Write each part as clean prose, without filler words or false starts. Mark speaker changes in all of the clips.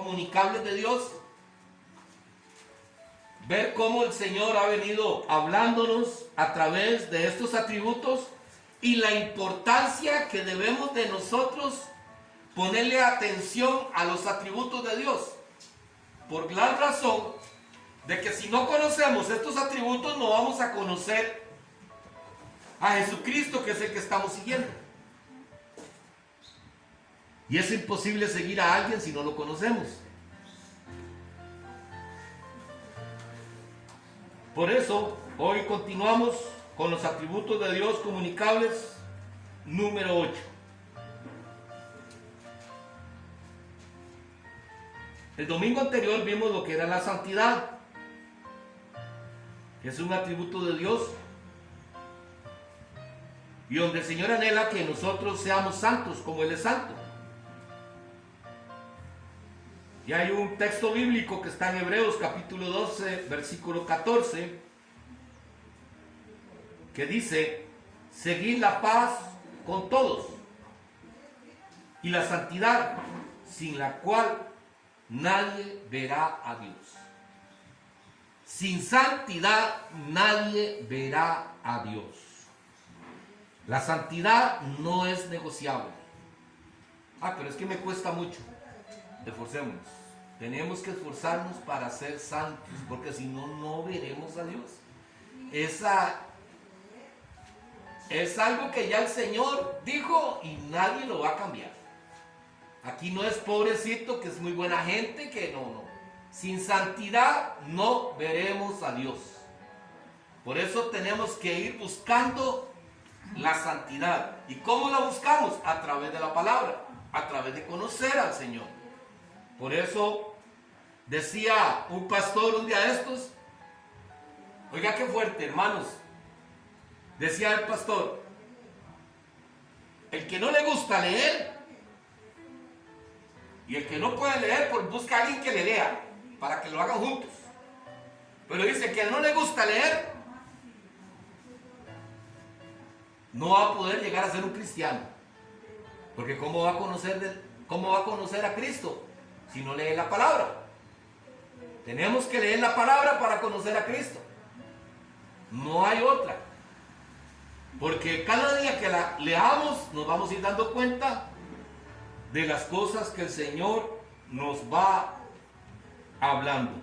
Speaker 1: comunicables de Dios, ver cómo el Señor ha venido hablándonos a través de estos atributos y la importancia que debemos de nosotros ponerle atención a los atributos de Dios, por la razón de que si no conocemos estos atributos no vamos a conocer a Jesucristo, que es el que estamos siguiendo. Y es imposible seguir a alguien si no lo conocemos. Por eso, hoy continuamos con los atributos de Dios comunicables, número 8. El domingo anterior vimos lo que era la santidad, que es un atributo de Dios, y donde el Señor anhela que nosotros seamos santos como Él es santo. Y hay un texto bíblico que está en Hebreos capítulo 12, versículo 14, que dice: seguid la paz con todos y la santidad, sin la cual nadie verá a Dios. Sin santidad nadie verá a Dios. La santidad no es negociable. Pero es que me cuesta mucho. Esforcémonos. Tenemos que esforzarnos para ser santos, porque si no, no veremos a Dios. Es algo que ya el Señor dijo y nadie lo va a cambiar. Aquí no es pobrecito, que es muy buena gente, que no. Sin santidad no veremos a Dios. Por eso tenemos que ir buscando la santidad. ¿Y cómo la buscamos? A través de la palabra, a través de conocer al Señor. Por eso decía un pastor un día de estos, oiga qué fuerte, hermanos, decía el pastor: el que no le gusta leer y el que no puede leer, pues busca a alguien que le lea para que lo hagan juntos. Pero dice que no le gusta leer no va a poder llegar a ser un cristiano, porque ¿cómo va a conocer a Cristo si no lee la palabra? Tenemos que leer la palabra para conocer a Cristo. No hay otra. Porque cada día que la leamos nos vamos a ir dando cuenta de las cosas que el Señor nos va hablando.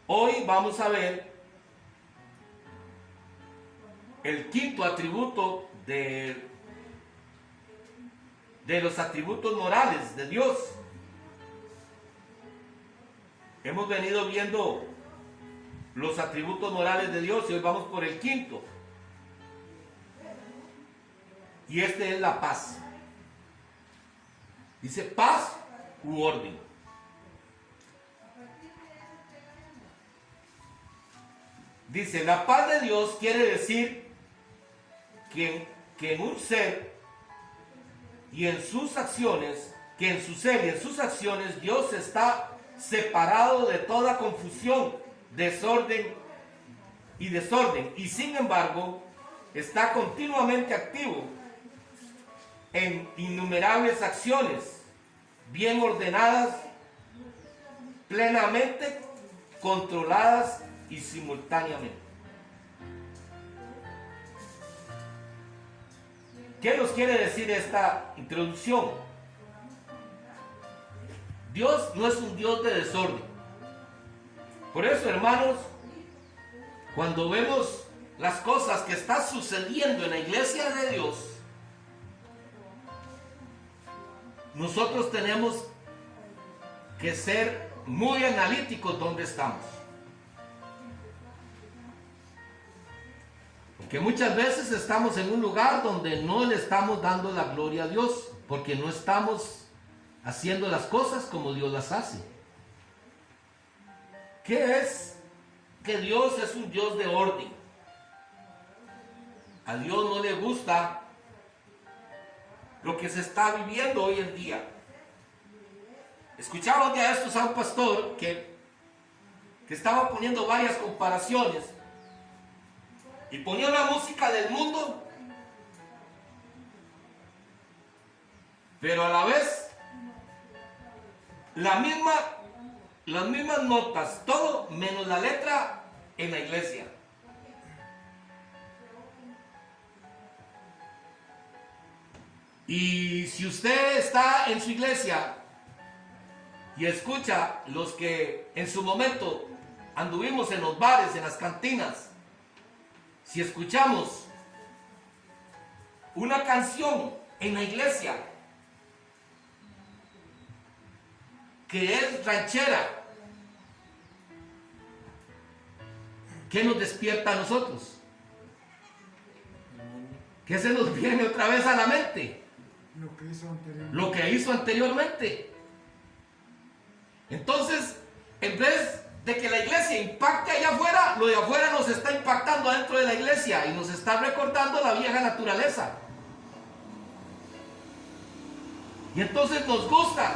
Speaker 1: Hoy vamos a ver el quinto atributo de los atributos morales de Dios. Hemos venido viendo los atributos morales de Dios y hoy vamos por el quinto. Y este es la paz. Dice paz u orden. Dice, la paz de Dios quiere decir que en un ser y en sus acciones, que en su ser y en sus acciones Dios está separado de toda confusión, desorden, y sin embargo está continuamente activo en innumerables acciones bien ordenadas, plenamente controladas y simultáneamente. ¿Qué nos quiere decir esta introducción? Dios no es un Dios de desorden. Por eso, hermanos, cuando vemos las cosas que están sucediendo en la iglesia de Dios, nosotros tenemos que ser muy analíticos donde estamos. Porque muchas veces estamos en un lugar donde no le estamos dando la gloria a Dios, porque no estamos haciendo las cosas como Dios las hace. ¿Qué es? Que Dios es un Dios de orden. A Dios no le gusta lo que se está viviendo hoy en día. Escuchaba un día de estos a un pastor que estaba poniendo varias comparaciones y ponía la música del mundo pero a la vez las mismas notas, todo menos la letra en la iglesia. Y si usted está en su iglesia y escucha los que en su momento anduvimos en los bares, en las cantinas, si escuchamos una canción en la iglesia que es ranchera, ¿qué nos despierta a nosotros? ¿Qué se nos viene otra vez a la mente? Lo que hizo anteriormente. Entonces, en vez de que la iglesia impacte allá afuera, lo de afuera nos está impactando adentro de la iglesia y nos está recordando la vieja naturaleza. Y entonces nos gusta.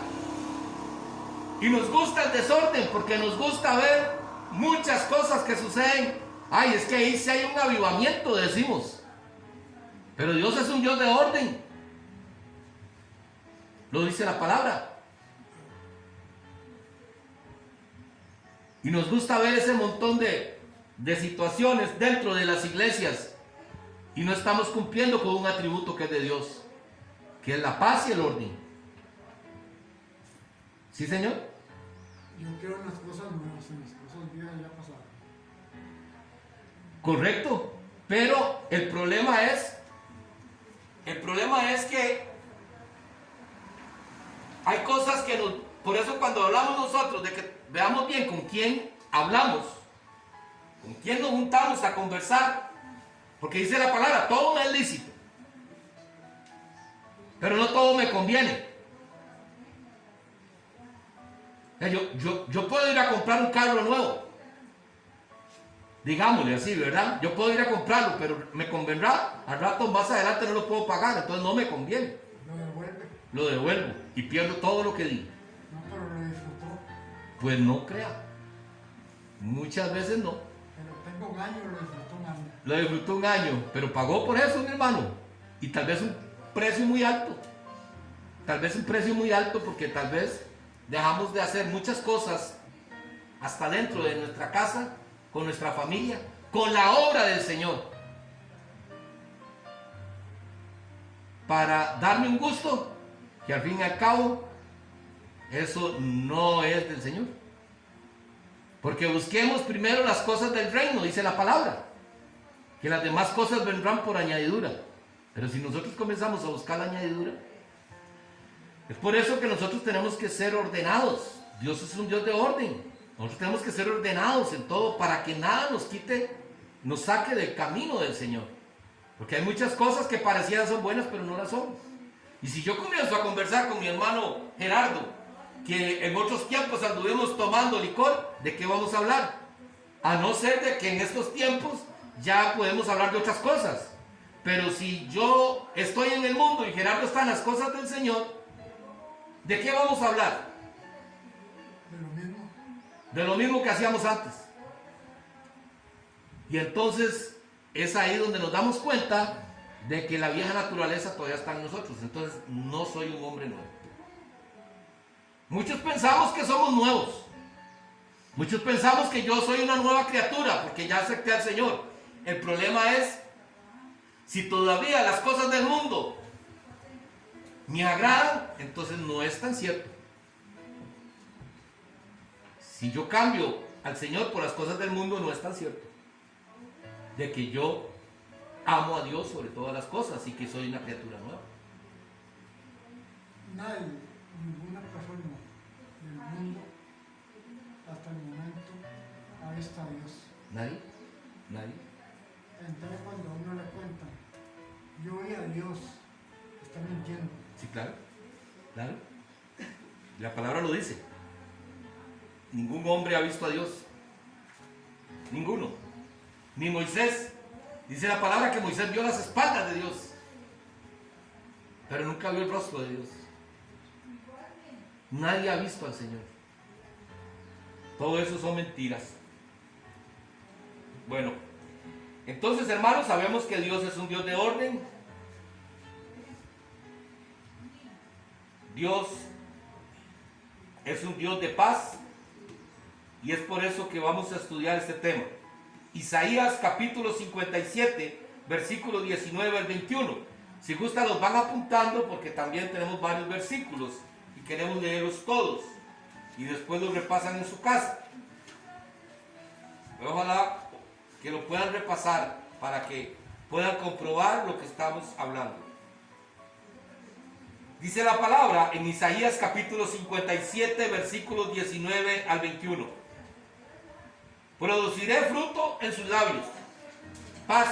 Speaker 1: Y nos gusta el desorden porque nos gusta ver muchas cosas que suceden. Ay, es que ahí sí hay un avivamiento, decimos. Pero Dios es un Dios de orden. Lo dice la palabra. Y nos gusta ver ese montón de situaciones dentro de las iglesias. Y no estamos cumpliendo con un atributo que es de Dios, que es la paz y el orden. ¿Sí, Señor?
Speaker 2: Yo quiero unas cosas nuevas, en las cosas viejas ya pasaron.
Speaker 1: Correcto. Pero el problema es que hay cosas que nos... Por eso cuando hablamos nosotros de que veamos bien con quién hablamos, con quién nos juntamos a conversar, porque dice la palabra, todo me es lícito, pero no todo me conviene. Yo puedo ir a comprar un carro nuevo, digámosle así, ¿verdad? Yo puedo ir a comprarlo, pero me convendrá, al rato más adelante no lo puedo pagar, entonces no me conviene. Lo devuelvo y pierdo todo lo que di.
Speaker 2: No, pero lo disfrutó.
Speaker 1: Pues no crea. Muchas veces no.
Speaker 2: Pero tengo un año, lo disfrutó un año.
Speaker 1: Lo disfrutó un año, pero pagó por eso, mi hermano. Y tal vez un precio muy alto. Tal vez un precio muy alto porque tal vez dejamos de hacer muchas cosas hasta dentro de nuestra casa, con nuestra familia, con la obra del Señor, para darme un gusto que al fin y al cabo eso no es del Señor. Porque busquemos primero las cosas del reino, dice la palabra, que las demás cosas vendrán por añadidura. Pero si nosotros comenzamos a buscar la añadidura, es por eso que nosotros tenemos que ser ordenados. Dios es un Dios de orden. Nosotros tenemos que ser ordenados en todo para que nada nos quite, nos saque del camino del Señor. Porque hay muchas cosas que parecían son buenas, pero no las son. Y si yo comienzo a conversar con mi hermano Gerardo, que en otros tiempos anduvimos tomando licor, ¿de qué vamos a hablar? A no ser de que en estos tiempos ya podemos hablar de otras cosas. Pero si yo estoy en el mundo y Gerardo está en las cosas del Señor, ¿de qué vamos a hablar?
Speaker 2: De lo mismo.
Speaker 1: De lo mismo que hacíamos antes. Y entonces es ahí donde nos damos cuenta de que la vieja naturaleza todavía está en nosotros. Entonces no soy un hombre nuevo. Muchos pensamos que somos nuevos. Muchos pensamos que yo soy una nueva criatura porque ya acepté al Señor. El problema es si todavía las cosas del mundo me agradan, entonces no es tan cierto. Si yo cambio al Señor por las cosas del mundo, no es tan cierto. De que yo amo a Dios sobre todas las cosas y que soy una criatura nueva.
Speaker 2: Nadie, ninguna persona del mundo hasta el momento ha visto a Dios.
Speaker 1: ¿Nadie? ¿Nadie?
Speaker 2: Entonces cuando a uno le cuentan, yo vi a Dios, está mintiendo.
Speaker 1: Sí, claro. Claro. La palabra lo dice. Ningún hombre ha visto a Dios. Ninguno. Ni Moisés. Dice la palabra que Moisés vio las espaldas de Dios, pero nunca vio el rostro de Dios. Nadie ha visto al Señor. Todo eso son mentiras. Bueno, entonces, hermanos, sabemos que Dios es un Dios de orden. Dios es un Dios de paz y es por eso que vamos a estudiar este tema. Isaías capítulo 57, versículo 19 al 21. Si gusta los van apuntando porque también tenemos varios versículos y queremos leerlos todos y después los repasan en su casa. Ojalá que lo puedan repasar para que puedan comprobar lo que estamos hablando. Dice la palabra en Isaías capítulo 57, versículos 19 al 21. Produciré fruto en sus labios, paz,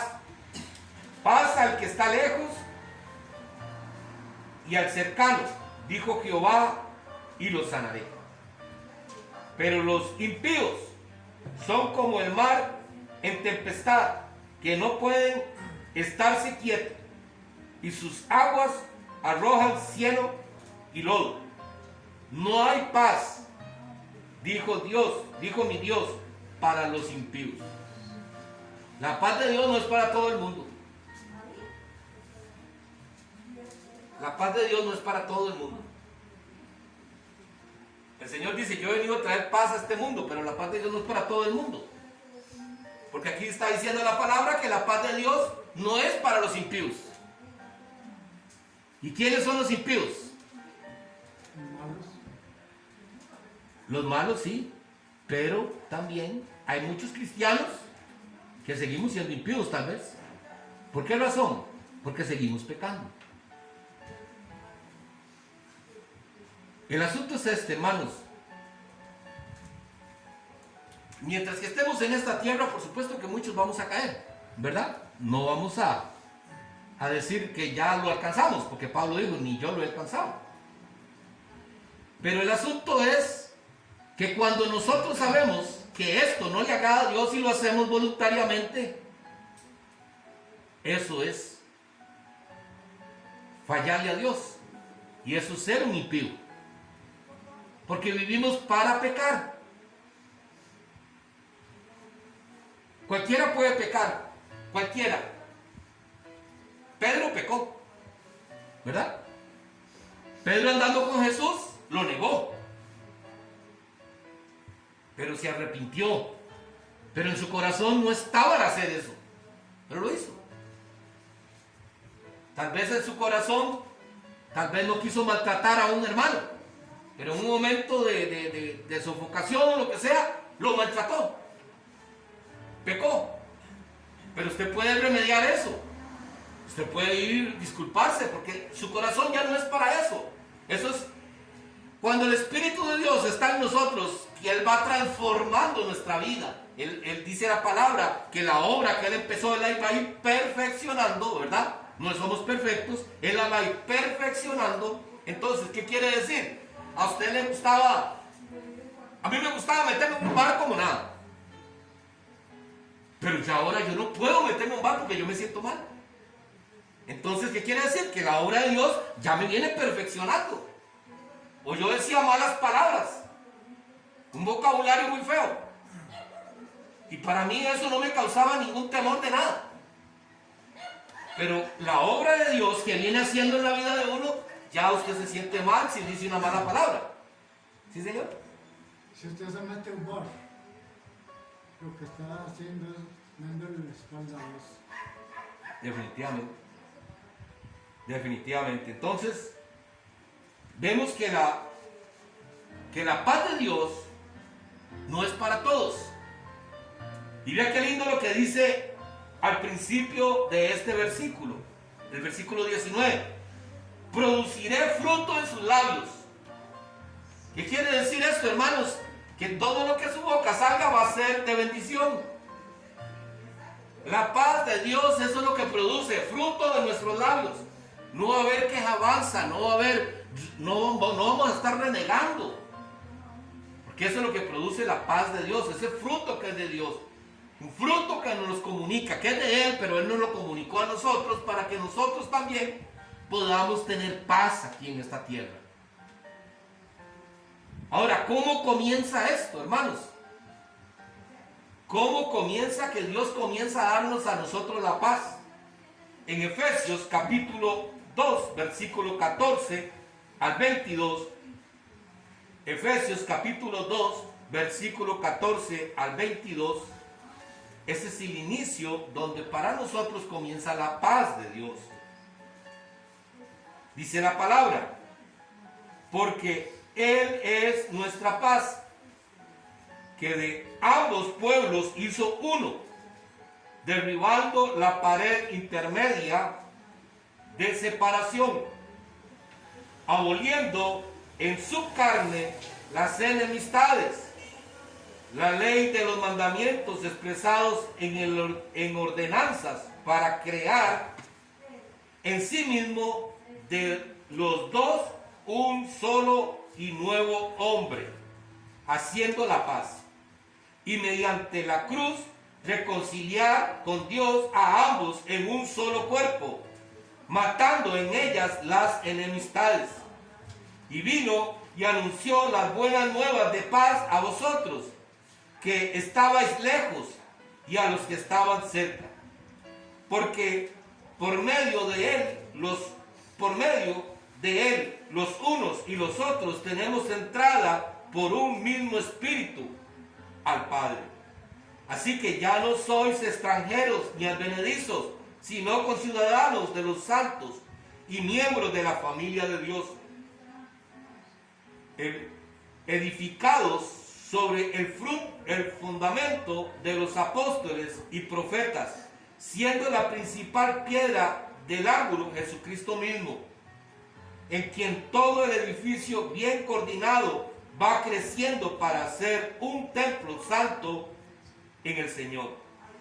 Speaker 1: paz al que está lejos y al cercano, dijo Jehová, y los sanaré. Pero los impíos son como el mar en tempestad, que no pueden estarse quietos, y sus aguas arrojan cieno y lodo. No hay paz, dijo Dios, dijo mi Dios, para los impíos. La paz de Dios no es para todo el mundo. La paz de Dios no es para todo el mundo. El Señor dice, yo he venido a traer paz a este mundo, pero la paz de Dios no es para todo el mundo. Porque aquí está diciendo la palabra que la paz de Dios no es para los impíos. ¿Y quiénes son los impíos? Los malos, sí, pero también hay muchos cristianos que seguimos siendo impíos tal vez. ¿Por qué razón? Porque seguimos pecando. El asunto es este, hermanos. Mientras que estemos en esta tierra, por supuesto que muchos vamos a caer, ¿verdad? No vamos a decir que ya lo alcanzamos, porque Pablo dijo, ni yo lo he alcanzado. Pero el asunto es que cuando nosotros sabemos que esto no le agrada a Dios y lo hacemos voluntariamente, eso es fallarle a Dios. Y eso es ser un impío. Porque vivimos para pecar. Cualquiera puede pecar, cualquiera. Pedro pecó, ¿verdad? Pedro andando con Jesús lo negó, pero se arrepintió. Pero en su corazón no estaba a hacer eso, pero lo hizo. Tal vez en su corazón, tal vez no quiso maltratar a un hermano, pero en un momento de sofocación o lo que sea, lo maltrató. Pecó. Pero usted puede remediar eso. Usted puede ir disculparse porque su corazón ya no es para eso. Eso es cuando el Espíritu de Dios está en nosotros, que Él va transformando nuestra vida. Él dice la palabra que la obra que Él empezó, Él la va a ir perfeccionando, ¿verdad? No somos perfectos, Él la va a ir perfeccionando. Entonces, ¿qué quiere decir? A usted le gustaba, a mí me gustaba meterme en un bar como nada. Pero ya ahora yo no puedo meterme en un bar porque yo me siento mal. Entonces, ¿qué quiere decir? Que la obra de Dios ya me viene perfeccionando. O yo decía malas palabras, un vocabulario muy feo. Y para mí eso no me causaba ningún temor de nada. Pero la obra de Dios que viene haciendo en la vida de uno, ya usted se siente mal si dice una mala palabra. ¿Sí, señor?
Speaker 2: Si usted se mete en un bar, lo que está haciendo es dándole la espalda a Dios.
Speaker 1: Definitivamente. Definitivamente. Entonces, vemos que la paz de Dios no es para todos. Y vea qué lindo lo que dice al principio de este versículo, el versículo 19. Produciré fruto en sus labios. ¿Qué quiere decir esto, hermanos? Que todo lo que su boca salga va a ser de bendición. La paz de Dios, eso es lo que produce fruto de nuestros labios. No va a haber quejabanza, no vamos a estar renegando. Porque eso es lo que produce la paz de Dios, ese fruto que es de Dios. Un fruto que nos comunica, que es de Él, pero Él nos lo comunicó a nosotros para que nosotros también podamos tener paz aquí en esta tierra. Ahora, ¿cómo comienza esto, hermanos? ¿Cómo comienza que Dios comienza a darnos a nosotros la paz? En Efesios capítulo 2, versículo 14, al 22, Efesios capítulo 2, versículo 14 al 22, ese es el inicio donde para nosotros comienza la paz de Dios. Dice la palabra, porque Él es nuestra paz, que de ambos pueblos hizo uno, derribando la pared intermedia de separación, aboliendo en su carne las enemistades, la ley de los mandamientos expresados en ordenanzas, para crear en sí mismo de los dos un solo y nuevo hombre, haciendo la paz, y mediante la cruz reconciliar con Dios a ambos en un solo cuerpo, matando en ellas las enemistades. Y vino y anunció las buenas nuevas de paz a vosotros, que estabais lejos, y a los que estaban cerca. Porque por medio de él, los unos y los otros tenemos entrada por un mismo espíritu al Padre. Así que ya no sois extranjeros ni advenedizos, sino conciudadanos de los santos y miembros de la familia de Dios, edificados sobre el fundamento de los apóstoles y profetas, siendo la principal piedra del ángulo Jesucristo mismo, en quien todo el edificio bien coordinado va creciendo para ser un templo santo en el Señor,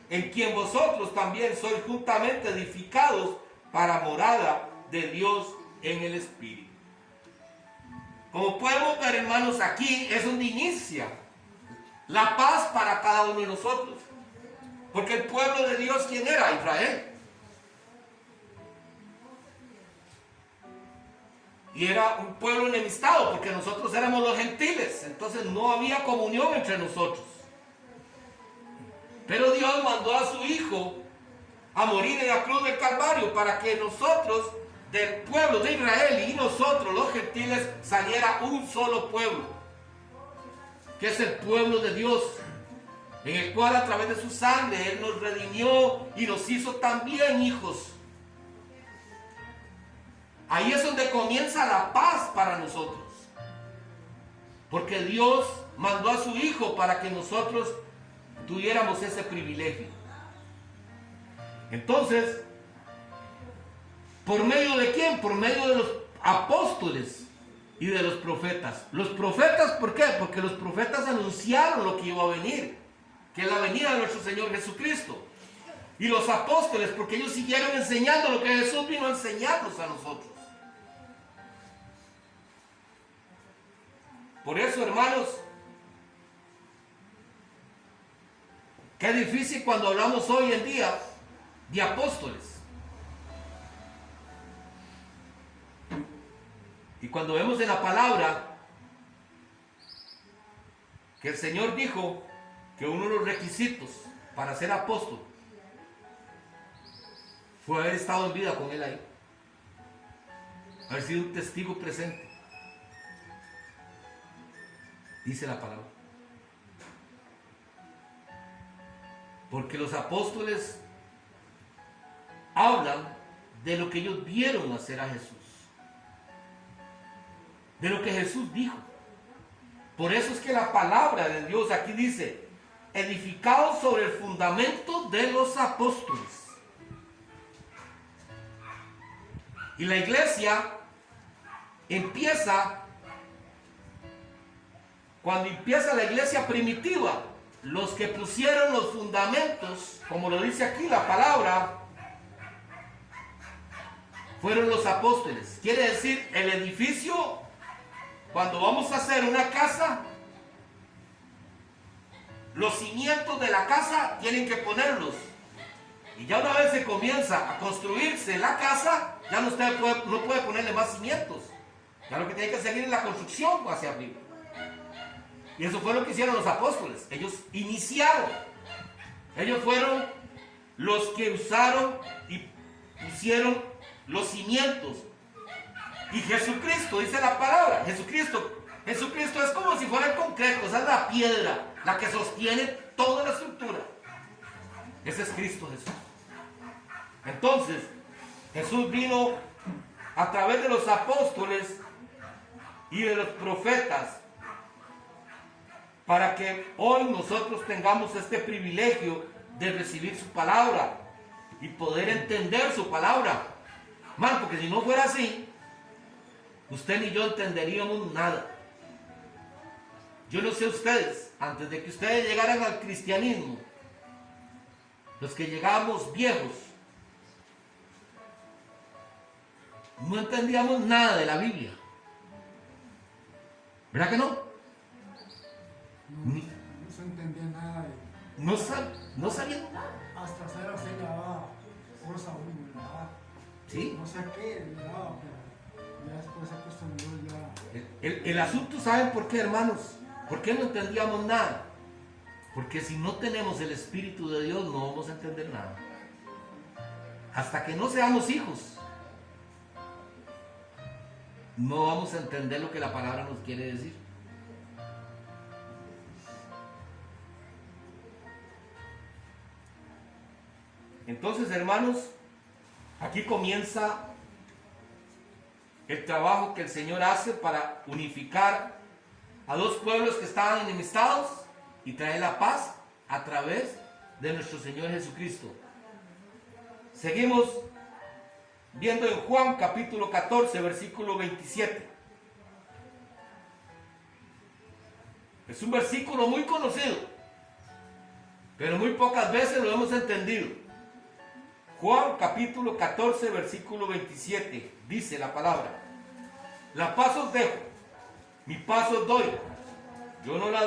Speaker 1: en quien vosotros también sois juntamente edificados para morada de Dios en el Espíritu. Como podemos ver, hermanos, aquí es donde inicia la paz para cada uno de nosotros. Porque el pueblo de Dios, ¿quién era? Israel. Y era un pueblo enemistado, porque nosotros éramos los gentiles. Entonces no había comunión entre nosotros. Pero Dios mandó a su Hijo a morir en la cruz del Calvario para que nosotros, del pueblo de Israel y nosotros los gentiles, saliera un solo pueblo, que es el pueblo de Dios, en el cual a través de su sangre Él nos redimió y nos hizo también hijos. Ahí es donde comienza la paz para nosotros, porque Dios mandó a su Hijo para que nosotros tuviéramos ese privilegio. Entonces, ¿por medio de quién? Por medio de los apóstoles y de los profetas. Los profetas, ¿por qué? Porque los profetas anunciaron lo que iba a venir, que es la venida de nuestro Señor Jesucristo. Y los apóstoles, porque ellos siguieron enseñando lo que Jesús vino a enseñarnos a nosotros. Por eso, hermanos, qué difícil cuando hablamos hoy en día de apóstoles. Y cuando vemos en la palabra que el Señor dijo que uno de los requisitos para ser apóstol fue haber estado en vida con Él ahí, haber sido un testigo presente, dice la palabra. Porque los apóstoles hablan de lo que ellos vieron hacer a Jesús, de lo que Jesús dijo. Por eso es que la palabra de Dios aquí dice, edificados sobre el fundamento de los apóstoles. Y la iglesia empieza, cuando empieza la iglesia primitiva, los que pusieron los fundamentos, como lo dice aquí la palabra, fueron los apóstoles. Quiere decir, el edificio, cuando vamos a hacer una casa, los cimientos de la casa tienen que ponerlos. Y ya una vez se comienza a construirse la casa, ya no puede ponerle más cimientos. Ya lo que tiene que seguir es la construcción hacia arriba. Y eso fue lo que hicieron los apóstoles. Ellos iniciaron. Ellos fueron los que usaron y pusieron los cimientos Y Jesucristo, dice la palabra, Jesucristo es como si fuera el concreto, esa es la piedra, la que sostiene toda la estructura. Ese es Cristo Jesús. Entonces, Jesús vino a través de los apóstoles y de los profetas para que hoy nosotros tengamos este privilegio de recibir su palabra y poder entender su palabra. Man, porque si no fuera así, usted ni yo entenderíamos nada. Yo no sé ustedes, antes de que ustedes llegaran al cristianismo, los que llegábamos viejos, no entendíamos nada de la Biblia. ¿Verdad que no?
Speaker 2: No se entendía nada.
Speaker 1: No sabían nada.
Speaker 2: Hasta hacer así le daba cosa a uno, ¿verdad?
Speaker 1: ¿Sí?
Speaker 2: No sé qué le daba, pero ya después se acostumbró ya.
Speaker 1: El asunto, ¿saben por qué, hermanos? ¿Por qué no entendíamos nada? Porque si no tenemos el Espíritu de Dios no vamos a entender nada. Hasta que no seamos hijos, no vamos a entender lo que la palabra nos quiere decir. Entonces, hermanos, aquí comienza el trabajo que el Señor hace para unificar a dos pueblos que estaban enemistados y traer la paz a través de nuestro Señor Jesucristo. Seguimos viendo en Juan capítulo 14, versículo 27. Es un versículo muy conocido, pero muy pocas veces lo hemos entendido. Juan capítulo 14, versículo 27, dice la palabra: la paz os dejo, mi paz os doy. Yo no la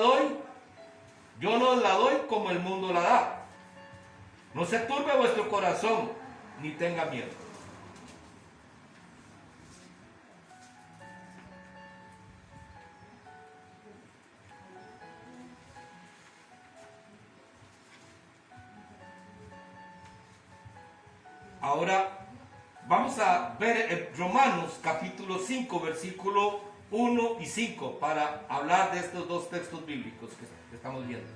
Speaker 1: doy como el mundo la da. No se turbe vuestro corazón, ni tenga miedo. Ahora vamos a ver en Romanos capítulo 5, versículo 1 y 5 para hablar de estos dos textos bíblicos que estamos viendo.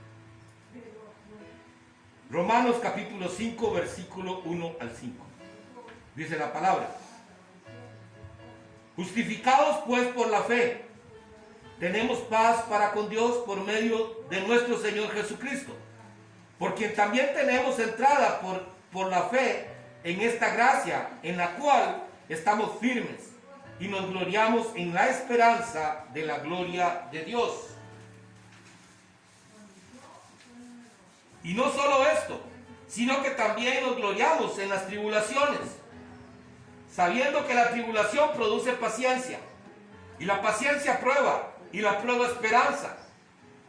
Speaker 1: Romanos capítulo 5, versículo 1 al 5. Dice la palabra: justificados pues por la fe, tenemos paz para con Dios por medio de nuestro Señor Jesucristo, por quien también tenemos entrada por la fe en esta gracia en la cual estamos firmes y nos gloriamos en la esperanza de la gloria de Dios. Y no solo esto, sino que también nos gloriamos en las tribulaciones, sabiendo que la tribulación produce paciencia, y la paciencia prueba, y la prueba esperanza,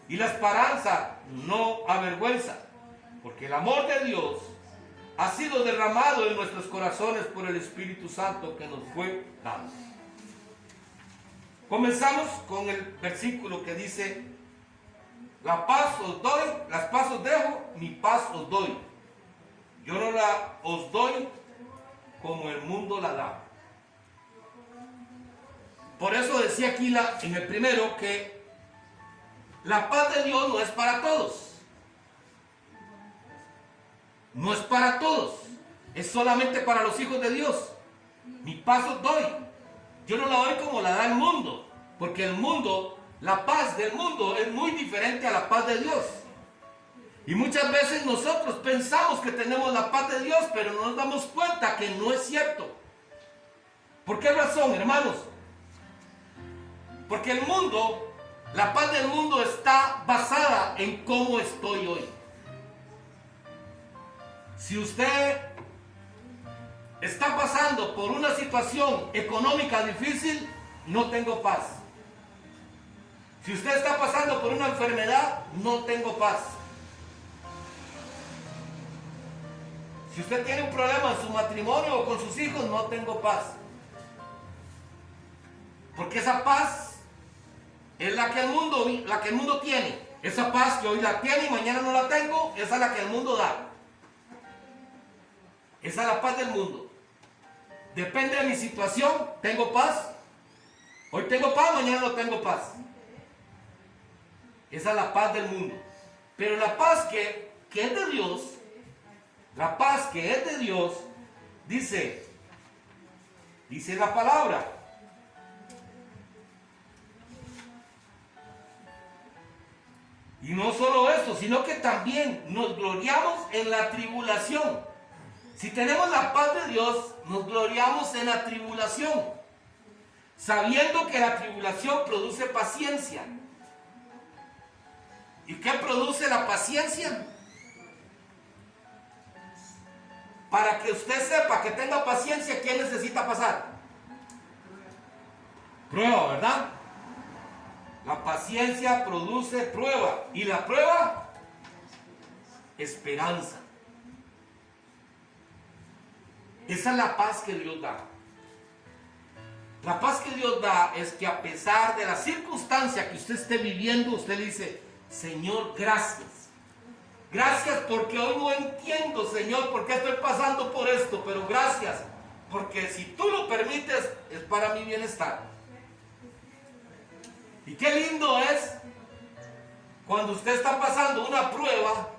Speaker 1: y la esperanza no avergüenza, porque el amor de Dios ha sido derramado en nuestros corazones por el Espíritu Santo que nos fue dado. Comenzamos con el versículo que dice: la paz os doy, las paz os dejo, mi paz os doy. Yo no la os doy como el mundo la da. Por eso decía aquí en el primero que la paz de Dios no es para todos. No es para todos, es solamente para los hijos de Dios. Mi paz os doy. Yo no la doy como la da el mundo, porque el mundo, la paz del mundo es muy diferente a la paz de Dios. Y muchas veces nosotros pensamos que tenemos la paz de Dios, pero no nos damos cuenta que no es cierto. ¿Por qué razón, hermanos? Porque el mundo, la paz del mundo está basada en cómo estoy hoy. Si usted está pasando por una situación económica difícil, no tengo paz. Si usted está pasando por una enfermedad, no tengo paz. Si usted tiene un problema en su matrimonio o con sus hijos, no tengo paz. Porque esa paz es la que el mundo tiene. Esa paz que hoy la tiene y mañana no la tengo, esa es la que el mundo da. Esa es la paz del mundo. Depende de mi situación, tengo paz. Hoy tengo paz, mañana no tengo paz. Esa es la paz del mundo. Pero la paz que es de Dios, la paz que es de Dios, dice la palabra. Y no solo eso, sino que también nos gloriamos en la tribulación. Si tenemos la paz de Dios, nos gloriamos en la tribulación, sabiendo que la tribulación produce paciencia. ¿Y qué produce la paciencia? Para que usted sepa que tenga paciencia, ¿qué necesita pasar? Prueba, ¿verdad? La paciencia produce prueba. ¿Y la prueba? Esperanza. Esa es la paz que Dios da. La paz que Dios da es que a pesar de la circunstancia que usted esté viviendo, usted le dice: Señor, gracias. Gracias porque hoy no entiendo, Señor, por qué estoy pasando por esto, pero gracias, porque si tú lo permites, es para mi bienestar. Y qué lindo es cuando usted está pasando una prueba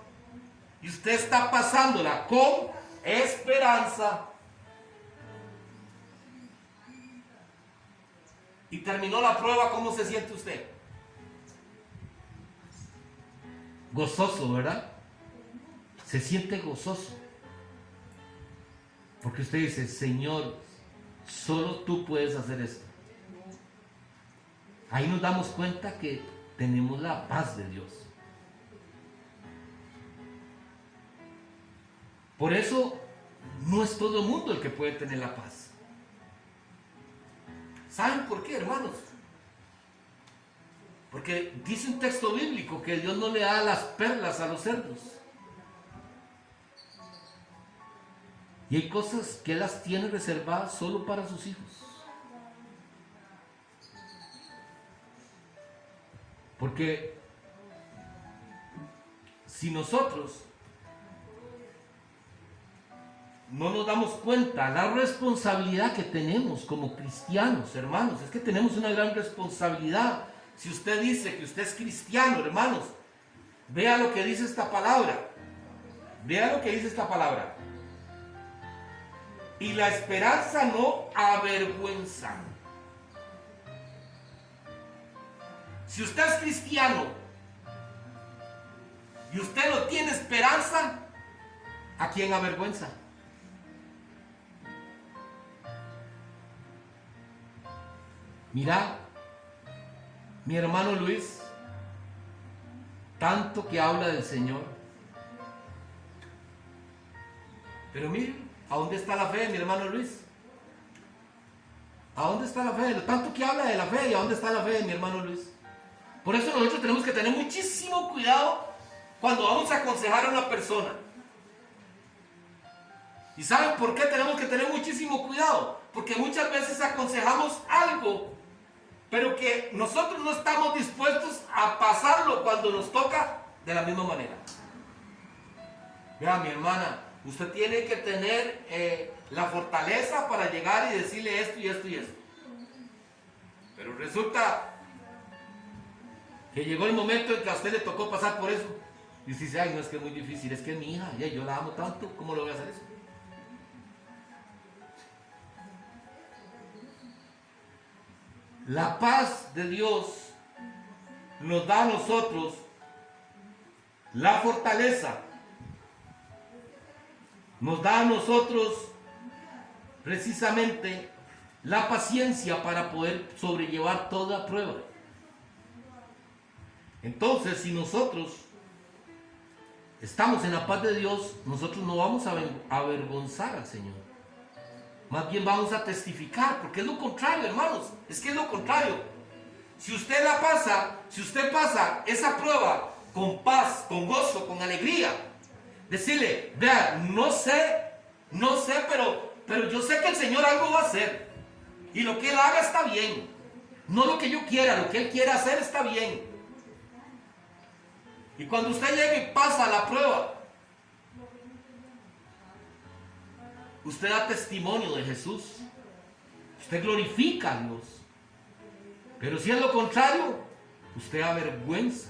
Speaker 1: y usted está pasándola con esperanza. Y terminó la prueba, ¿cómo se siente usted? Gozoso, ¿verdad? Se siente gozoso. Porque usted dice: Señor, solo tú puedes hacer esto. Ahí nos damos cuenta que tenemos la paz de Dios. Por eso no es todo el mundo el que puede tener la paz. ¿Saben por qué, hermanos? Porque dice un texto bíblico que Dios no le da las perlas a los cerdos. Y hay cosas que Él las tiene reservadas solo para sus hijos. Porque si nosotros no nos damos cuenta la responsabilidad que tenemos como cristianos, hermanos, es que tenemos una gran responsabilidad. Si usted dice que usted es cristiano, hermanos, vea lo que dice esta palabra. Vea lo que dice esta palabra. Y la esperanza no avergüenza. Si usted es cristiano y usted no tiene esperanza, ¿a quién avergüenza? Mira, mi hermano Luis, tanto que habla del Señor. Pero miren, ¿a dónde está la fe de mi hermano Luis? ¿A dónde está la fe? Tanto que habla de la fe, ¿y a dónde está la fe de mi hermano Luis? Por eso nosotros tenemos que tener muchísimo cuidado cuando vamos a aconsejar a una persona. ¿Y saben por qué tenemos que tener muchísimo cuidado? Porque muchas veces aconsejamos algo, pero que nosotros no estamos dispuestos a pasarlo cuando nos toca de la misma manera. Vea, mi hermana, usted tiene que tener la fortaleza para llegar y decirle esto y esto y esto. Pero resulta que llegó el momento en que a usted le tocó pasar por eso. Y usted dice: ay, no, es que es muy difícil, es que es mi hija, ya, yo la amo tanto, ¿cómo lo voy a hacer eso? La paz de Dios nos da a nosotros la fortaleza, nos da a nosotros precisamente la paciencia para poder sobrellevar toda prueba. Entonces, si nosotros estamos en la paz de Dios, nosotros no vamos a avergonzar al Señor. Más bien vamos a testificar, porque es lo contrario, hermanos. Es que es lo contrario. Si usted pasa esa prueba con paz, con gozo, con alegría, decirle: vea, no sé, pero yo sé que el Señor algo va a hacer. Y lo que Él haga está bien. No lo que yo quiera, lo que Él quiera hacer está bien. Y cuando usted llegue y pasa la prueba, usted da testimonio de Jesús. Usted glorifica a Dios. Pero si es lo contrario, usted avergüenza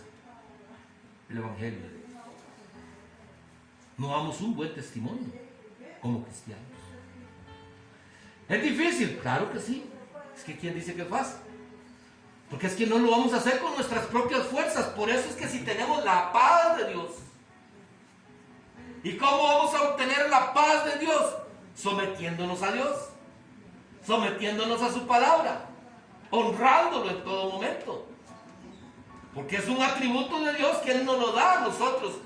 Speaker 1: el Evangelio de Dios. No damos un buen testimonio como cristianos. ¿Es difícil? Claro que sí. Es que ¿quién dice que es fácil? Porque es que no lo vamos a hacer con nuestras propias fuerzas. Por eso es que si tenemos la paz de Dios. ¿Y cómo vamos a obtener la paz de Dios? Sometiéndonos a Dios. Sometiéndonos a su palabra. Honrándolo en todo momento. Porque es un atributo de Dios que Él nos lo da a nosotros.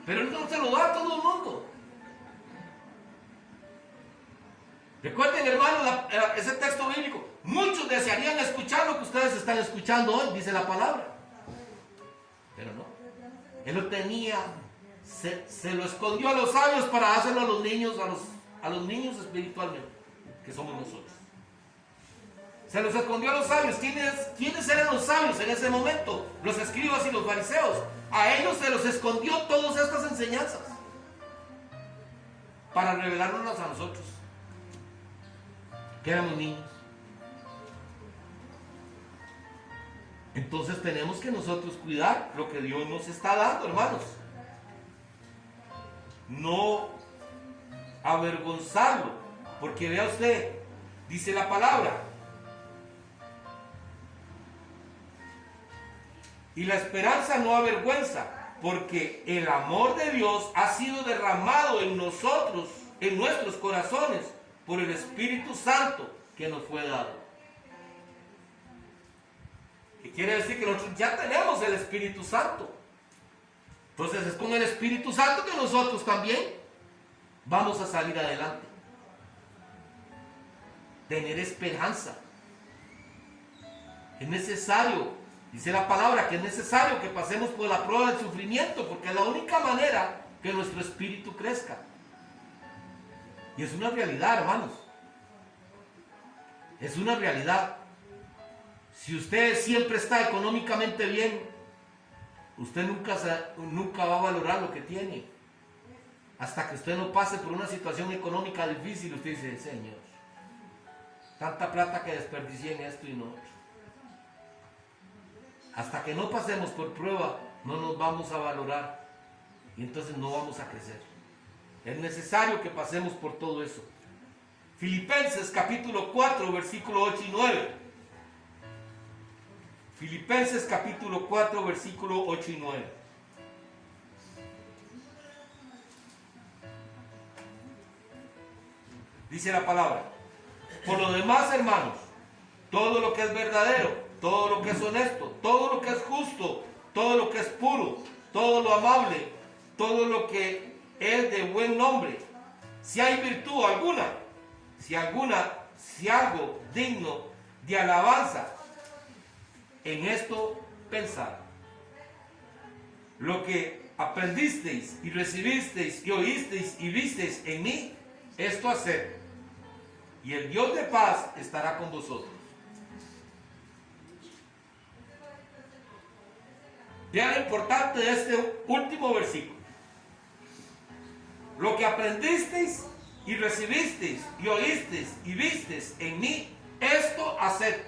Speaker 1: Pero Él no se lo da a todo el mundo. Recuerden, hermanos, ese texto bíblico. Muchos desearían escuchar lo que ustedes están escuchando hoy, dice la palabra. Pero no. Él lo tenía, se lo escondió a los sabios para dárselo a los niños, a los niños espiritualmente, que somos nosotros. Se los escondió a los sabios. ¿Quiénes eran los sabios en ese momento? Los escribas y los fariseos. A ellos se los escondió todas estas enseñanzas para revelárnoslas a nosotros, que éramos niños. Entonces tenemos que nosotros cuidar lo que Dios nos está dando, hermanos. No avergonzarlo, porque vea usted, dice la palabra, y la esperanza no avergüenza, porque el amor de Dios ha sido derramado en nosotros, en nuestros corazones, por el Espíritu Santo que nos fue dado. ¿Qué quiere decir? Que nosotros ya tenemos el Espíritu Santo. Entonces es con el Espíritu Santo que nosotros también vamos a salir adelante. Tener esperanza. Es necesario, dice la palabra, que es necesario que pasemos por la prueba del sufrimiento, porque es la única manera que nuestro espíritu crezca. Y es una realidad, hermanos. Es una realidad. Si usted siempre está económicamente bien, usted nunca va a valorar lo que tiene. Hasta que usted no pase por una situación económica difícil, usted dice, Señor, tanta plata que desperdicié en esto y no otro. Hasta que no pasemos por prueba, no nos vamos a valorar. Y entonces no vamos a crecer. Es necesario que pasemos por todo eso. Filipenses capítulo 4, versículo 8 y 9. Filipenses capítulo 4, versículo 8 y 9. Dice la palabra: por lo demás, hermanos, todo lo que es verdadero, todo lo que es honesto, todo lo que es justo, todo lo que es puro, todo lo amable, todo lo que es de buen nombre, si hay virtud alguna, si algo digno de alabanza, en esto pensad. Lo que aprendisteis y recibisteis y oísteis y visteis en mí, esto haced, y el Dios de paz estará con vosotros. Vean lo importante de este último versículo. Lo que aprendisteis y recibisteis y oísteis y visteis en mí, esto haced,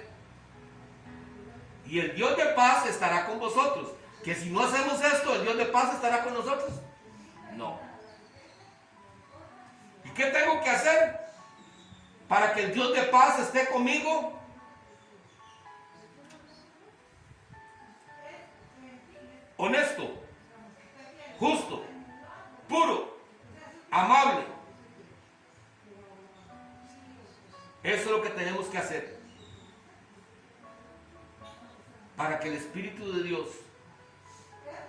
Speaker 1: y el Dios de paz estará con vosotros. Que si no hacemos esto, ¿el Dios de paz estará con nosotros? No. ¿Y qué tengo que hacer para que el Dios de paz esté conmigo? Honesto, justo, puro, amable. Eso es lo que tenemos que hacer para que el Espíritu de Dios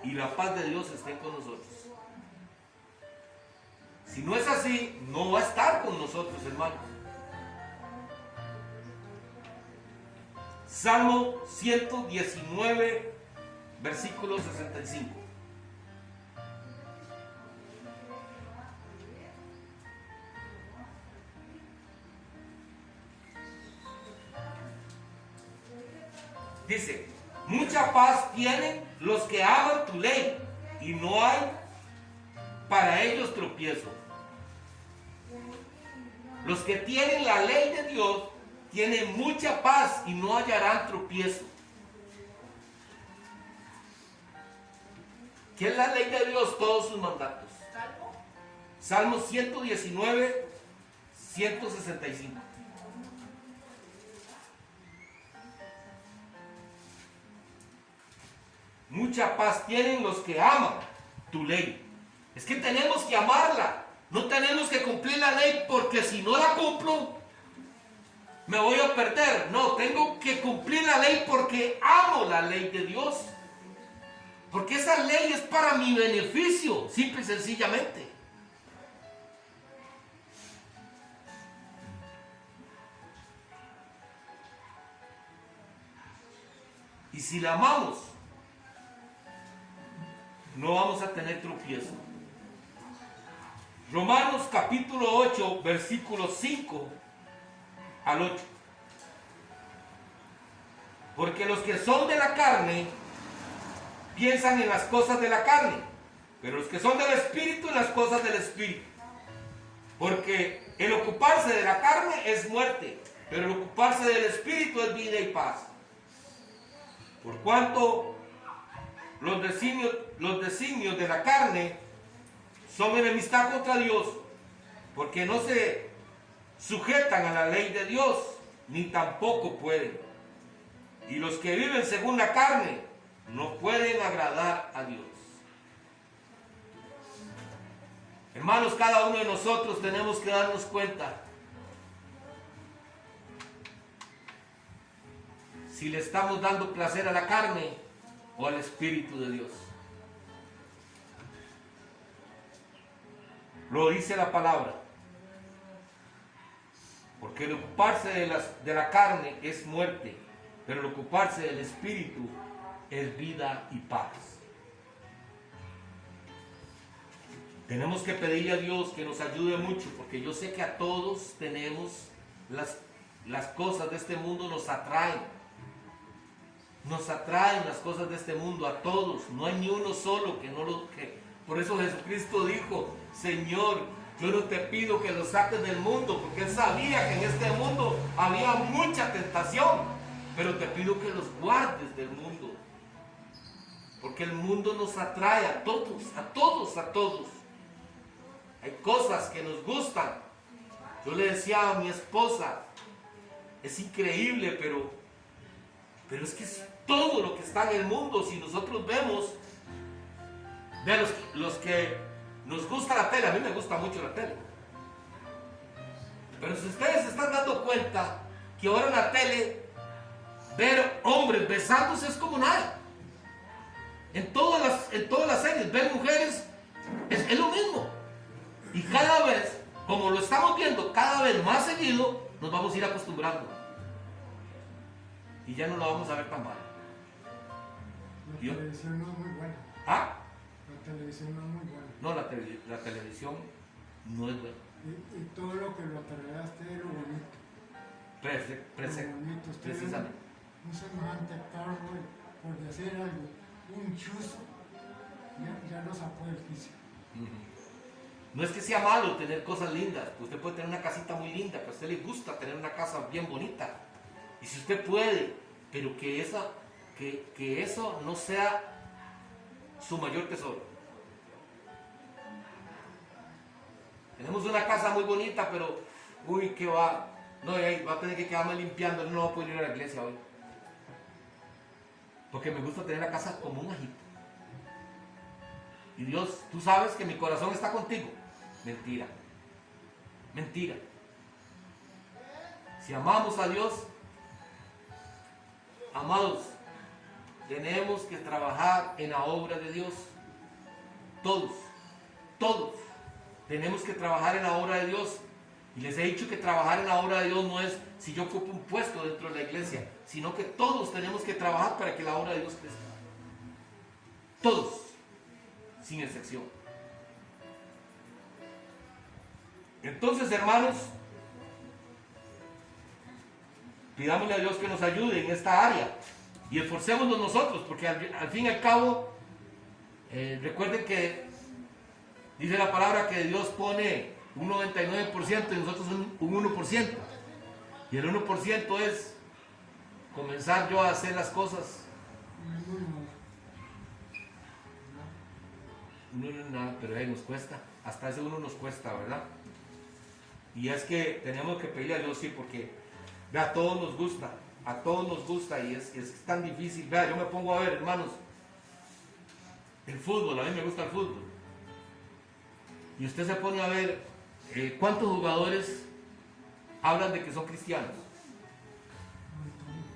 Speaker 1: y la paz de Dios estén con nosotros. Si no es así, no va a estar con nosotros, hermanos. Salmo 119, versículo 65. Dice: mucha paz tienen los que aman tu ley, y no hay para ellos tropiezo. Los que tienen la ley de Dios tienen mucha paz y no hallarán tropiezo. ¿Qué es la ley de Dios? Todos sus mandatos. Salmo 119, 165. Mucha paz tienen los que aman tu ley. Es que tenemos que amarla. No tenemos que cumplir la ley porque si no la cumplo, me voy a perder. No, tengo que cumplir la ley porque amo la ley de Dios. Porque esa ley es para mi beneficio, simple y sencillamente. Y si la amamos, no vamos a tener tropiezo. Romanos capítulo 8, versículos 5 al 8. Porque los que son de la carne piensan en las cosas de la carne, pero los que son del Espíritu en las cosas del Espíritu. Porque el ocuparse de la carne es muerte, pero el ocuparse del Espíritu es vida y paz. Por cuanto los designios de la carne son enemistad contra Dios, porque no se sujetan a la ley de Dios, ni tampoco pueden. Y los que viven según la carne no pueden agradar a Dios. Hermanos, cada uno de nosotros tenemos que darnos cuenta si le estamos dando placer a la carne o al Espíritu de Dios. Lo dice la palabra. Porque el ocuparse de la carne es muerte, pero el ocuparse del Espíritu es vida y paz. Tenemos que pedirle a Dios que nos ayude mucho, porque yo sé que a todos tenemos las cosas de este mundo, nos atraen. Nos atraen las cosas de este mundo, a todos. No hay ni uno solo que no lo... Por eso Jesucristo dijo: Señor, yo no te pido que los saques del mundo, porque Él sabía que en este mundo había mucha tentación, pero te pido que los guardes del mundo, porque el mundo nos atrae a todos, a todos, a todos. Hay cosas que nos gustan. Yo le decía a mi esposa, es increíble, pero es que es todo lo que está en el mundo. Si nosotros vemos, vean los que nos gusta la tele, a mí me gusta mucho la tele, pero si ustedes se están dando cuenta que ahora en la tele ver hombres besándose es como nada. En todas las series ver mujeres es lo mismo. Y cada vez, como lo estamos viendo cada vez más seguido, nos vamos a ir acostumbrando y ya no lo vamos a ver tan mal.
Speaker 2: La televisión no es muy buena.
Speaker 1: ¿Ah?
Speaker 2: La televisión no es muy buena.
Speaker 1: No, la televisión no es buena.
Speaker 2: Y todo lo que lo atraveaste es lo bonito. Lo bonito.
Speaker 1: Precisamente.
Speaker 2: Un semejante carro, por decir algo, un chuzo, ya lo sacó del quicio.
Speaker 1: No es que sea malo tener cosas lindas. Usted puede tener una casita muy linda, pero a usted le gusta tener una casa bien bonita. Y si usted puede, pero que eso no sea su mayor tesoro. Tenemos una casa muy bonita, pero uy, ¿qué va? No, va a tener que quedarme limpiando, no voy a poder ir a la iglesia hoy. Porque me gusta tener la casa como un ajito. Y Dios, tú sabes que mi corazón está contigo. Mentira. Mentira. Si amamos a Dios, amados, tenemos que trabajar en la obra de Dios. Todos. Tenemos que trabajar en la obra de Dios. Y les he dicho que trabajar en la obra de Dios no es si yo ocupo un puesto dentro de la iglesia, sino que todos tenemos que trabajar para que la obra de Dios crezca. Todos, sin excepción. Entonces, hermanos, pidámosle a Dios que nos ayude en esta área y esforcémonos nosotros, porque al fin y al cabo, recuerden que dice la palabra que Dios pone un 99% y nosotros un 1%. Y el 1% es comenzar yo a hacer las cosas. No es nada, pero ahí nos cuesta. Hasta ese 1 nos cuesta, ¿verdad? Y es que tenemos que pedirle a Dios, sí, porque vea, a todos nos gusta y es tan difícil. Vea, yo me pongo a ver, hermanos, el fútbol, a mí me gusta el fútbol. Y usted se pone a ver cuántos jugadores hablan de que son cristianos.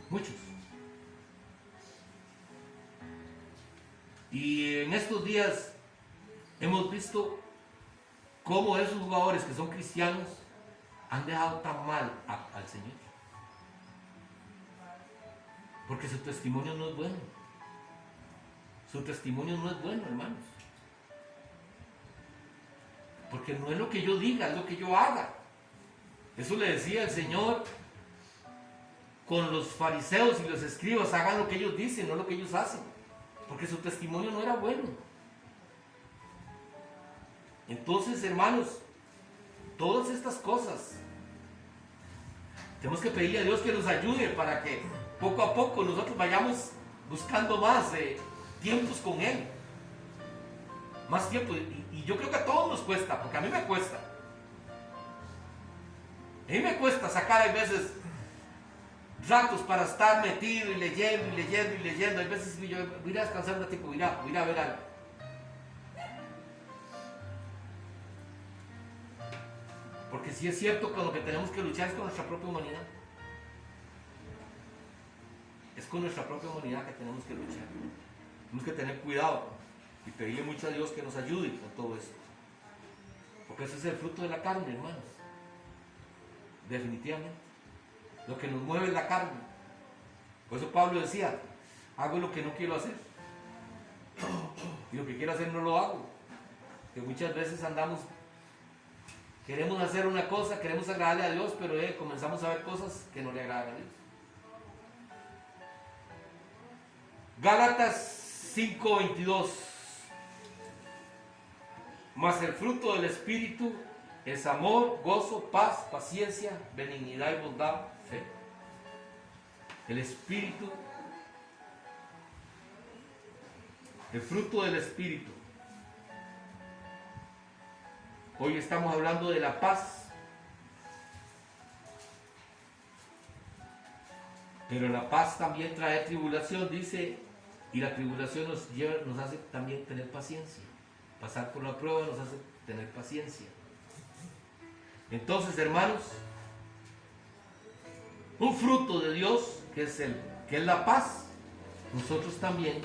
Speaker 1: Muchos. Y en estos días hemos visto cómo esos jugadores que son cristianos han dejado tan mal al Señor. Porque su testimonio no es bueno. Su testimonio no es bueno, hermanos. Porque no es lo que yo diga, es lo que yo haga. Eso le decía el Señor con los fariseos y los escribas: hagan lo que ellos dicen, no lo que ellos hacen. Porque su testimonio no era bueno. Entonces, hermanos, todas estas cosas tenemos que pedirle a Dios que nos ayude para que poco a poco nosotros vayamos buscando más tiempos con Él. Más tiempo. Y yo creo que a todos nos cuesta, porque a mí me cuesta. A mí me cuesta sacar a veces ratos para estar metido y leyendo y leyendo y leyendo. Hay veces yo voy a descansar un ratito, voy a ver algo. Porque sí es cierto que lo que tenemos que luchar es con nuestra propia humanidad. Es con nuestra propia humanidad que tenemos que luchar. Tenemos que tener cuidado y pedirle mucho a Dios que nos ayude con todo esto. Porque ese es el fruto de la carne, hermanos. Definitivamente. Lo que nos mueve es la carne. Por eso Pablo decía: hago lo que no quiero hacer. Y lo que quiero hacer no lo hago. Que muchas veces queremos hacer una cosa, queremos agradarle a Dios, pero comenzamos a ver cosas que no le agradan a Dios. Gálatas 5:22. Mas el fruto del Espíritu es amor, gozo, paz, paciencia, benignidad y bondad, fe. El Espíritu, el fruto del Espíritu. Hoy estamos hablando de la paz. Pero la paz también trae tribulación, dice, y la tribulación nos hace también tener paciencia. Pasar por la prueba nos hace tener paciencia. Entonces, hermanos, un fruto de Dios, que es la paz, nosotros también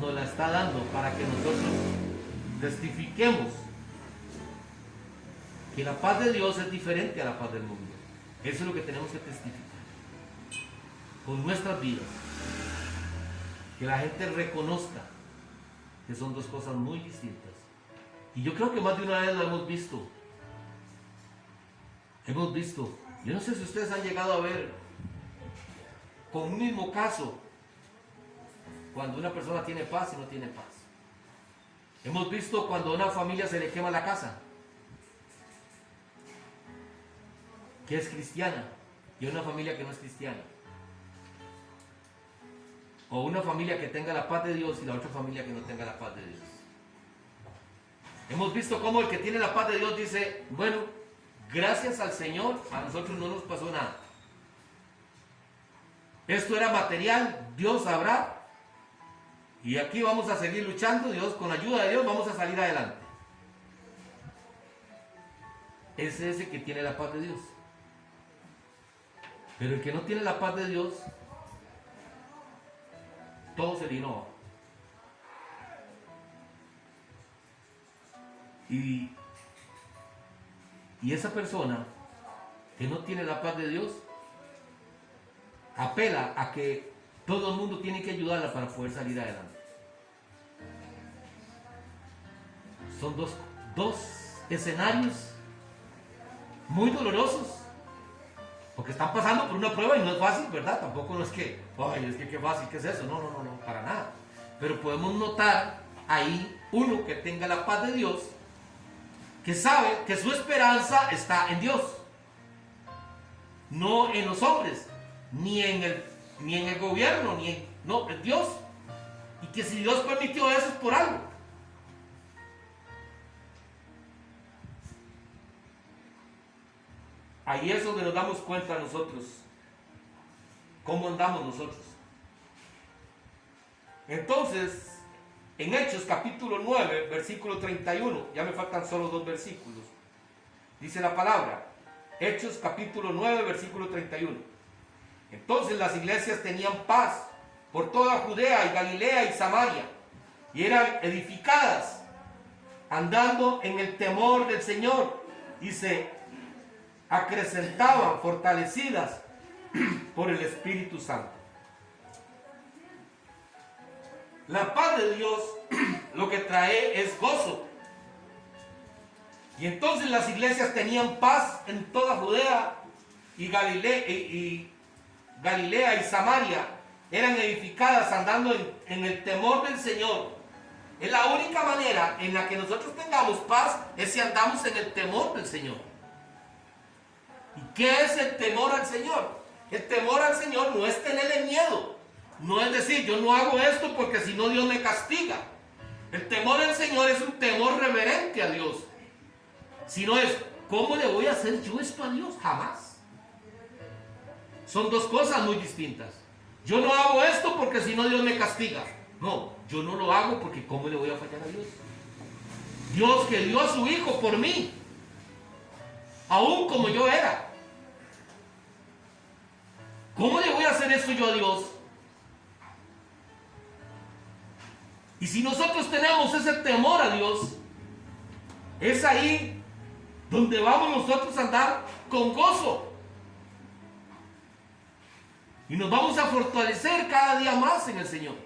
Speaker 1: nos la está dando para que nosotros testifiquemos que la paz de Dios es diferente a la paz del mundo. Eso es lo que tenemos que testificar con nuestras vidas. Que la gente reconozca que son dos cosas muy distintas. Y yo creo que más de una vez lo hemos visto. Yo no sé si ustedes han llegado a ver con un mismo caso cuando una persona tiene paz y no tiene paz. Hemos visto cuando a una familia se le quema la casa, que es cristiana, y a una familia que no es cristiana. O una familia que tenga la paz de Dios y la otra familia que no tenga la paz de Dios. Hemos visto cómo el que tiene la paz de Dios dice: bueno, gracias al Señor, a nosotros no nos pasó nada. Esto era material, Dios sabrá. Y aquí vamos a seguir luchando, Dios, con ayuda de Dios vamos a salir adelante. Es ese que tiene la paz de Dios. Pero el que no tiene la paz de Dios, todo se vino abajo. Y esa persona que no tiene la paz de Dios apela a que todo el mundo tiene que ayudarla para poder salir adelante. Son dos escenarios muy dolorosos, porque están pasando por una prueba y no es fácil, ¿verdad? Tampoco no es que, ay, es que qué fácil, ¿qué es eso? No, para nada. Pero podemos notar ahí uno que tenga la paz de Dios, que sabe que su esperanza está en Dios. no en los hombres, ni en el gobierno, no, en Dios. Y que si Dios permitió eso es por algo. Ahí es donde nos damos cuenta nosotros, cómo andamos nosotros. Entonces, en Hechos capítulo 9, versículo 31, ya me faltan solo 2 versículos, dice la palabra, Hechos capítulo 9, versículo 31. Entonces las iglesias tenían paz por toda Judea y Galilea y Samaria, y eran edificadas, andando en el temor del Señor, y se acrecentaban fortalecidas por el Espíritu Santo. La paz de Dios lo que trae es gozo. Y entonces las iglesias tenían paz en toda Judea y Galilea y Samaria. Eran edificadas andando en el temor del Señor. Es la única manera en la que nosotros tengamos paz, es si andamos en el temor del Señor. ¿Y qué es el temor al Señor? El temor al Señor no es tenerle miedo. No es decir, yo no hago esto porque si no Dios me castiga. El temor al Señor es un temor reverente a Dios. Si no es, ¿cómo le voy a hacer yo esto a Dios? Jamás. Son dos cosas muy distintas. Yo no hago esto porque si no Dios me castiga. No, yo no lo hago porque ¿cómo le voy a fallar a Dios? Dios que dio a su Hijo por mí, aún como yo era. ¿Cómo le voy a hacer esto yo a Dios? Y si nosotros tenemos ese temor a Dios, es ahí donde vamos nosotros a andar con gozo. Y nos vamos a fortalecer cada día más en el Señor.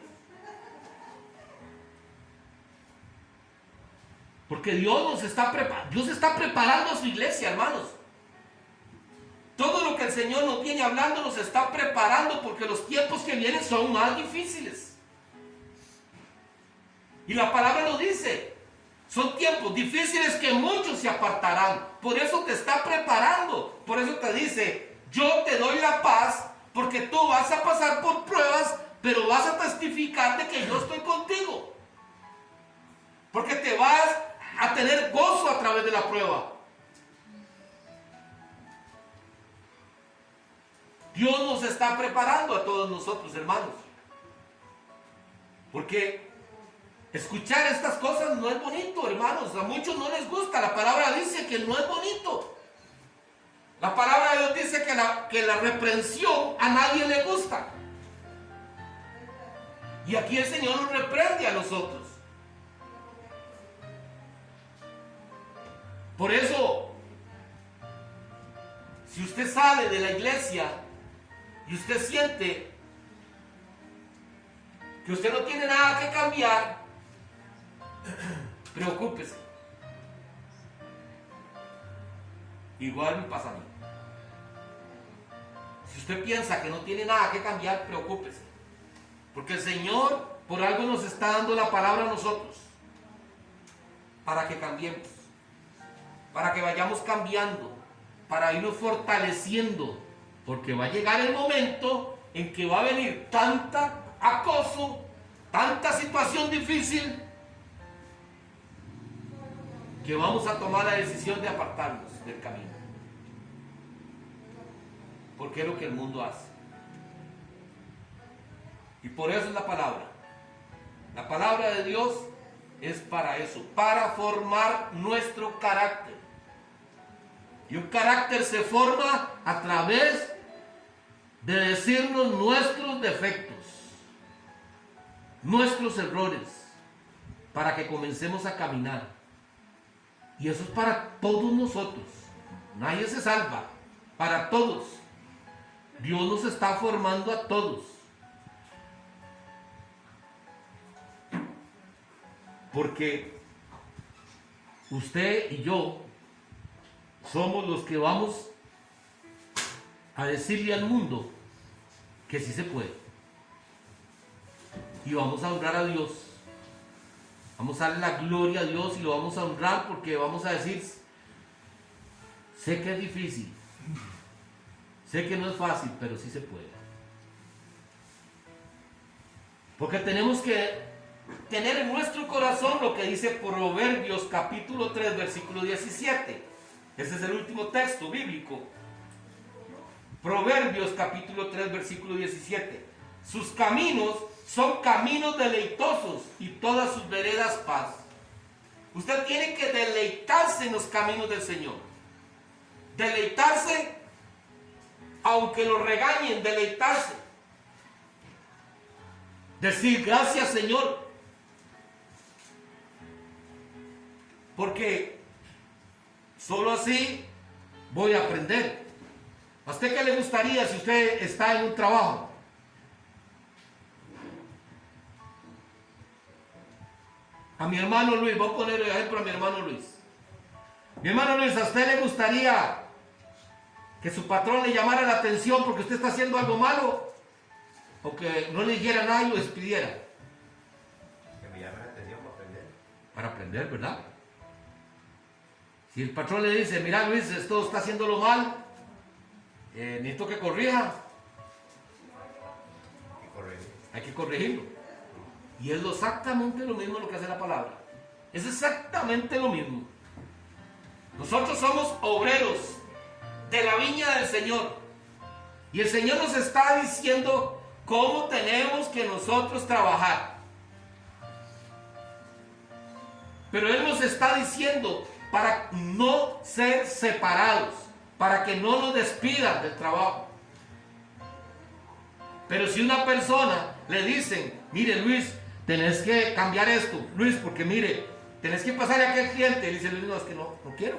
Speaker 1: Porque Dios está preparando a su iglesia, hermanos. Todo lo que el Señor nos viene hablando nos está preparando porque los tiempos que vienen son más difíciles. Y la palabra lo dice. Son tiempos difíciles que muchos se apartarán. Por eso te está preparando. Por eso te dice, yo te doy la paz porque tú vas a pasar por pruebas, pero vas a testificar de que yo estoy contigo. Porque te vas a tener gozo a través de la prueba. Dios nos está preparando a todos nosotros, hermanos. Porque escuchar estas cosas no es bonito, hermanos. A muchos no les gusta. La palabra dice que no es bonito. La palabra de Dios dice que la reprensión a nadie le gusta. Y aquí el Señor nos reprende a nosotros. Por eso, si usted sale de la iglesia y usted siente que usted no tiene nada que cambiar, preocúpese. Igual me pasa a mí. Si usted piensa que no tiene nada que cambiar, preocúpese. Porque el Señor por algo nos está dando la palabra a nosotros. Para que cambiemos. Para que vayamos cambiando. Para irnos fortaleciendo. Porque va a llegar el momento en que va a venir tanta acoso, tanta situación difícil, que vamos a tomar la decisión de apartarnos del camino. Porque es lo que el mundo hace. Y por eso es la palabra. La palabra de Dios es para eso, para formar nuestro carácter. Y un carácter se forma a través de decirnos nuestros defectos, nuestros errores, para que comencemos a caminar. Y eso es para todos nosotros. Nadie se salva. Para todos. Dios nos está formando a todos. Porque usted y yo somos los que vamos a decirle al mundo que sí se puede. Y vamos a honrar a Dios. Vamos a darle la gloria a Dios y lo vamos a honrar porque vamos a decir, sé que es difícil. Sé que no es fácil, pero sí se puede. Porque tenemos que tener en nuestro corazón lo que dice Proverbios capítulo 3, versículo 17. Ese es el último texto bíblico. Proverbios capítulo 3, versículo 17. Sus caminos son caminos deleitosos y todas sus veredas paz. Usted tiene que deleitarse en los caminos del Señor. Deleitarse, aunque lo regañen, deleitarse. Decir gracias, Señor. Porque solo así voy a aprender. ¿A usted qué le gustaría si usted está en un trabajo? A mi hermano Luis, voy a poner el ejemplo a mi hermano Luis. Mi hermano Luis, ¿a usted le gustaría que su patrón le llamara la atención porque usted está haciendo algo malo? ¿O que no le dijera nada y lo despidiera?
Speaker 3: Que me llame la atención para aprender.
Speaker 1: Para aprender, ¿verdad? Si el patrón le dice, mira Luis, esto está haciéndolo mal, necesito que corrija. Hay que corregirlo. Y es exactamente lo mismo lo que hace la palabra. Es exactamente lo mismo. Nosotros somos obreros de la viña del Señor. Y el Señor nos está diciendo cómo tenemos que nosotros trabajar. Pero Él nos está diciendo para no ser separados, para que no nos despidan del trabajo. Pero si una persona le dicen, mire Luis, tenés que cambiar esto, Luis, porque mire, tenés que pasar a aquel cliente, y dice Luis, no, es que no quiero.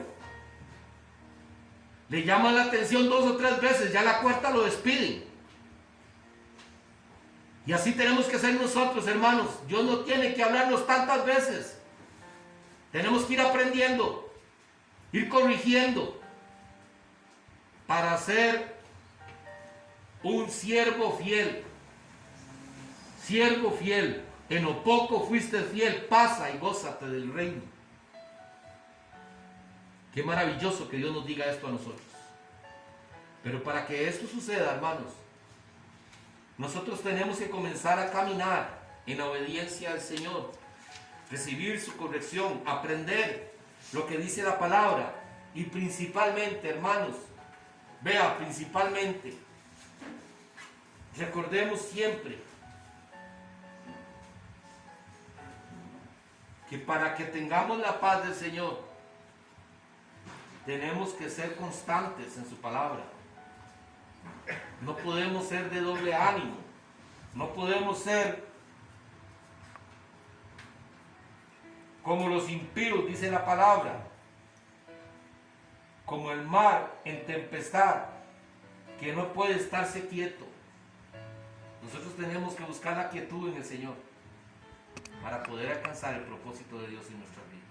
Speaker 1: Le llaman la atención 2 o 3 veces, ya la cuarta lo despiden. Y así tenemos que ser nosotros, hermanos. Dios no tiene que hablarnos tantas veces. Tenemos que ir aprendiendo, ir corrigiendo, para ser un siervo fiel. Siervo fiel. En lo poco fuiste fiel, pasa y gózate del reino. Qué maravilloso que Dios nos diga esto a nosotros. Pero para que esto suceda, hermanos, nosotros tenemos que comenzar a caminar en obediencia al Señor, recibir su corrección, aprender lo que dice la palabra y principalmente, hermanos, vea, principalmente, recordemos siempre que para que tengamos la paz del Señor, tenemos que ser constantes en su palabra. No podemos ser de doble ánimo. No podemos ser como los impíos, dice la palabra, como el mar en tempestad, que no puede estarse quieto. Nosotros tenemos que buscar la quietud en el Señor para poder alcanzar el propósito de Dios en nuestras vidas.